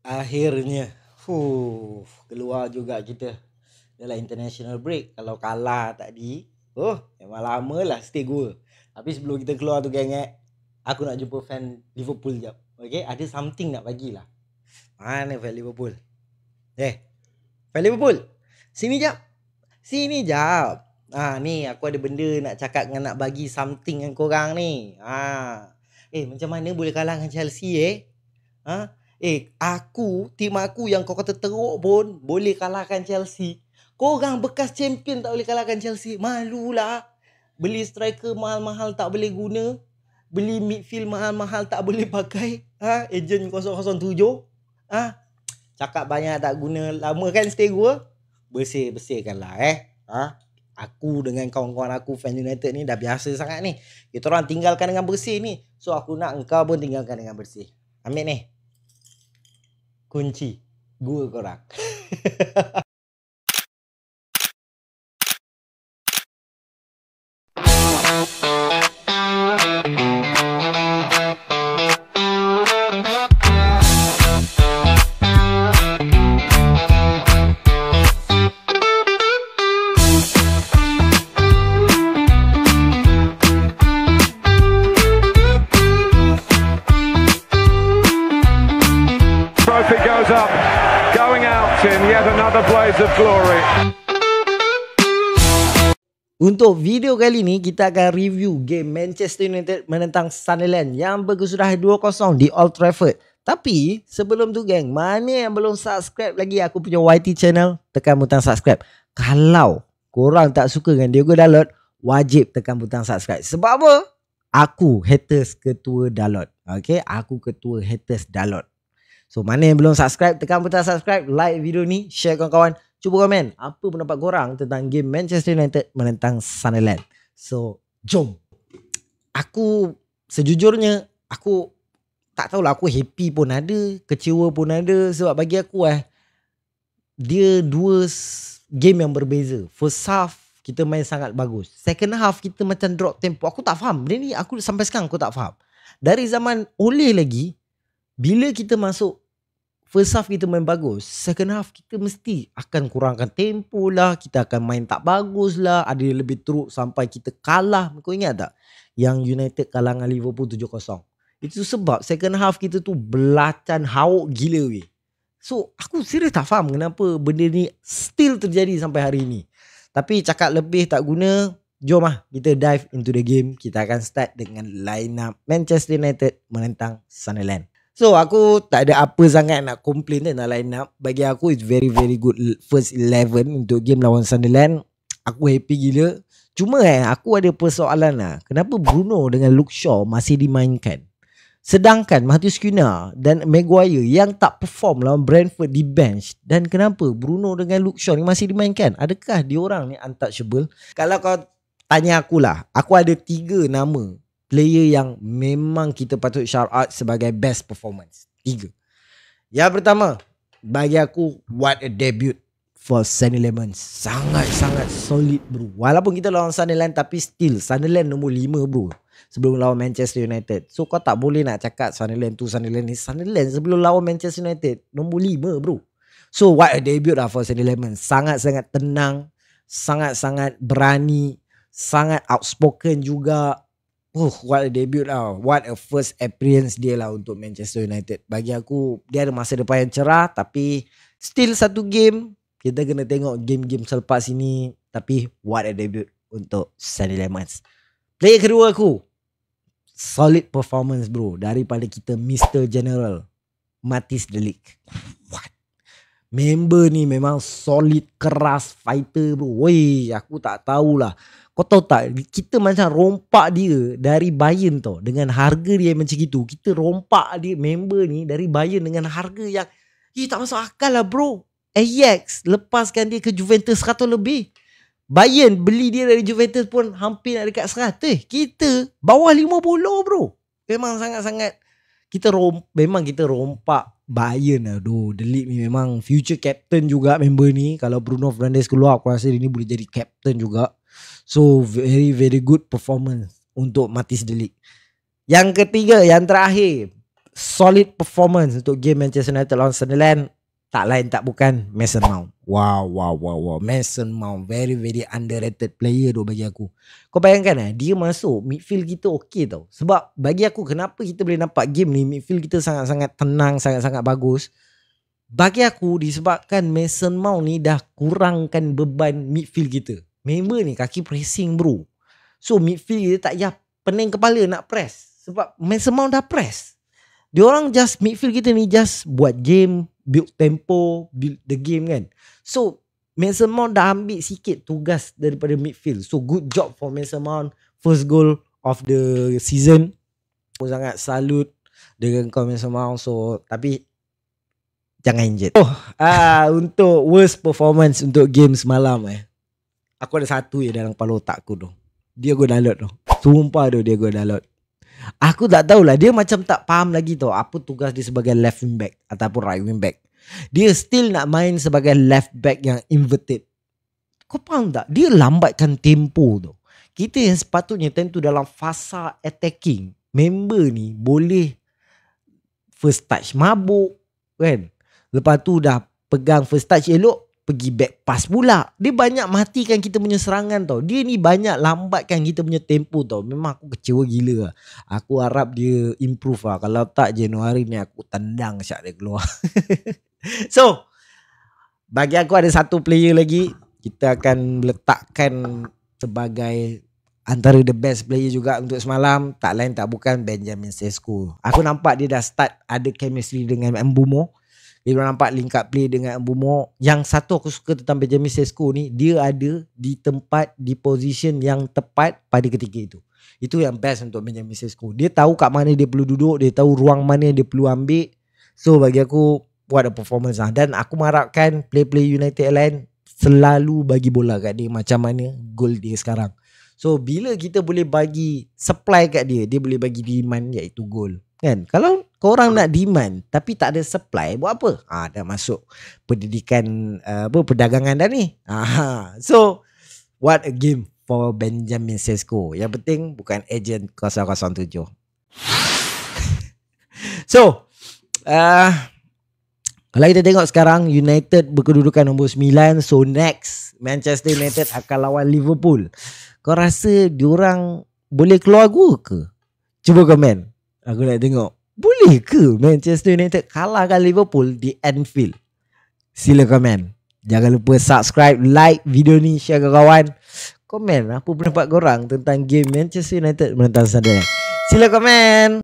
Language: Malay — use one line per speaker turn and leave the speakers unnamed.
Akhirnya keluar juga kita dalam international break. Kalau kalah tadi, memang lama lah stay goal. Tapi sebelum kita keluar tu geng, aku nak jumpa fan Liverpool jap. Okay, ada something nak bagilah. Mana fan Liverpool? Fan Liverpool, sini jap. Sini jap. Ni aku ada benda nak cakap dengan nak bagi something dengan korang ni. Macam mana boleh kalah dengan Chelsea tim aku yang kau kata teruk pun boleh kalahkan Chelsea. Korang bekas champion tak boleh kalahkan Chelsea. Malulah. Beli striker mahal-mahal tak boleh guna. Beli midfield mahal-mahal tak boleh pakai. Agent 007. Cakap banyak tak guna. Lama kan stay gua. Bersihkanlah Aku dengan kawan-kawan aku fan United ni dah biasa sangat ni. Kita orang tinggalkan dengan bersih ni. So aku nak engkau pun tinggalkan dengan bersih. Ambil ni. Kunci gua korang. Untuk video kali ni kita akan review game Manchester United menentang Sunderland yang berkesudahan 2-0 di Old Trafford. Tapi sebelum tu geng, mana yang belum subscribe lagi aku punya YT channel, tekan butang subscribe. Kalau korang tak suka dengan Diego Dalot, wajib tekan butang subscribe. Sebab apa? Aku haters ketua Dalot. Okay, aku ketua haters Dalot. So mana yang belum subscribe, tekan butang subscribe, like video ni, share kawan-kawan. Cuba komen apa pendapat korang tentang game Manchester United menentang Sunderland. So jom. Aku sejujurnya aku tak tahulah, aku happy pun ada, kecewa pun ada. Sebab bagi aku dia dua game yang berbeza. First half kita main sangat bagus. Second half kita macam drop tempo. Aku tak faham. Benda ni aku sampai sekarang aku tak faham. Dari zaman Ole lagi, bila kita masuk first half kita main bagus, second half kita mesti akan kurangkan tempo lah, kita akan main tak bagus lah, ada yang lebih teruk sampai kita kalah. Kau ingat tak yang United kalah dengan Liverpool 7-0? Itu sebab second half kita tu belacan hauk gila weh. So aku serius tak faham kenapa benda ni still terjadi sampai hari ni. Tapi cakap lebih tak guna. Jom kita dive into the game. Kita akan start dengan line up Manchester United menentang Sunderland. So aku tak ada apa sangat nak complain tentang line up. Bagi aku it's very very good first 11 untuk game lawan Sunderland. Aku happy gila. Cuma aku ada persoalan kenapa Bruno dengan Luke Shaw masih dimainkan, sedangkan Matheus Cunha dan Maguire yang tak perform lawan Brentford di bench. Dan kenapa Bruno dengan Luke Shaw ni masih dimainkan? Adakah diorang ni untouchable? Kalau kau tanya akulah, aku ada 3 nama player yang memang kita patut shout out sebagai best performance. 3. Yang pertama, bagi aku, what a debut for Sunderland. Sangat-sangat solid bro. Walaupun kita lawan Sunderland, tapi still Sunderland nombor 5 bro sebelum lawan Manchester United. So kau tak boleh nak cakap Sunderland tu Sunderland ni. Sunderland sebelum lawan Manchester United nombor 5 bro. So what a debut for Sunderland. Sangat-sangat tenang, sangat-sangat berani, sangat outspoken juga. What a debut What a first appearance dia untuk Manchester United. Bagi aku dia ada masa depan yang cerah. Tapi still satu game, kita kena tengok game-game selepas ini. Tapi what a debut untuk Sunderland. Player kedua aku, solid performance bro daripada kita Mr. General Matthijs de Ligt. What? Member ni memang solid, keras, fighter bro. Woi, aku tak tahulah. Kau tahu tak, kita macam rompak dia dari Bayern tau. Dengan harga dia macam gitu, kita rompak dia member ni dari Bayern dengan harga yang tak masuk akal lah bro. Ajax lepaskan dia ke Juventus 100 lebih. Bayern beli dia dari Juventus pun hampir nak dekat 100. Kita bawah 50 bro. Memang sangat-sangat memang kita rompak Bayern. Aduh, De Ligt ni memang future captain juga member ni. Kalau Bruno Fernandes keluar, aku rasa dia ni boleh jadi captain juga. So very very good performance untuk Matthijs de Ligt. Yang ketiga, yang terakhir, solid performance untuk game Manchester United lawan Sunderland, tak lain tak bukan Mason Mount. Wow. Mason Mount very underrated player tu bagi aku. Kau bayangkan dia masuk midfield kita okey tau. Sebab bagi aku kenapa kita boleh nampak game ni midfield kita sangat-sangat tenang, sangat-sangat bagus. Bagi aku disebabkan Mason Mount ni dah kurangkan beban midfield kita. Member ni kaki pressing bro. So midfield kita tak payah pening kepala nak press. Sebab Mason Mount dah press. Diorang just midfield kita ni just buat game, build tempo, build the game kan. So Mason Mount dah ambil sikit tugas daripada midfield. So good job for Mason Mount. First goal of the season. Aku sangat salute dengan kau Mason Mount. So tapi jangan injet. Untuk worst performance untuk game semalam aku ada satu je dalam kepala otak aku tu. Dia go download tu. Sumpah tu dia go download. Aku tak tahulah, dia macam tak faham lagi tau apa tugas dia sebagai left wing back ataupun right wing back. Dia still nak main sebagai left back yang inverted. Kau faham tak? Dia lambatkan tempo tu. Kita yang sepatutnya tentu dalam fasa attacking, member ni boleh first touch mabuk kan. Lepas tu dah pegang first touch elok, pergi back pass pula. Dia banyak matikan kita punya serangan tau. Dia ni banyak lambatkan kita punya tempo tau. Memang aku kecewa gila lah. Aku harap dia improve lah. Kalau tak Januari ni aku tendang syak dia keluar. So bagi aku ada satu player lagi kita akan letakkan sebagai antara the best player juga untuk semalam. Tak lain tak bukan Benjamin Sesko. Aku nampak dia dah start ada chemistry dengan Mbeumo. Dia nampak link up play dengan Mbeumo. Yang satu aku suka tentang Benjamin Sesko ni, dia ada di tempat, di position yang tepat pada ketika itu. Itu yang best untuk Benjamin Sesko. Dia tahu kat mana dia perlu duduk, dia tahu ruang mana dia perlu ambil. So bagi aku what a performance lah. Dan aku mengharapkan play United lain selalu bagi bola kat dia macam mana gol dia sekarang. So bila kita boleh bagi supply kat dia, dia boleh bagi demand iaitu gol. Kan? Kalau korang nak demand tapi tak ada supply, buat apa? Dah masuk pendidikan perdagangan dah ni. So what a game for Benjamin Sesko. Yang penting bukan agent 007. So kalau kita tengok sekarang United berkedudukan nombor 9. So next Manchester United akan lawan Liverpool. Kau rasa diorang boleh keluar gua ke? Cuba komen. Aku nak tengok. Boleh ke Manchester United kalahkan Liverpool di Anfield? Sila komen. Jangan lupa subscribe, like video ni, share ke kawan. Komen apa pendapat korang tentang game Manchester United menentang Sunderland. Sila komen.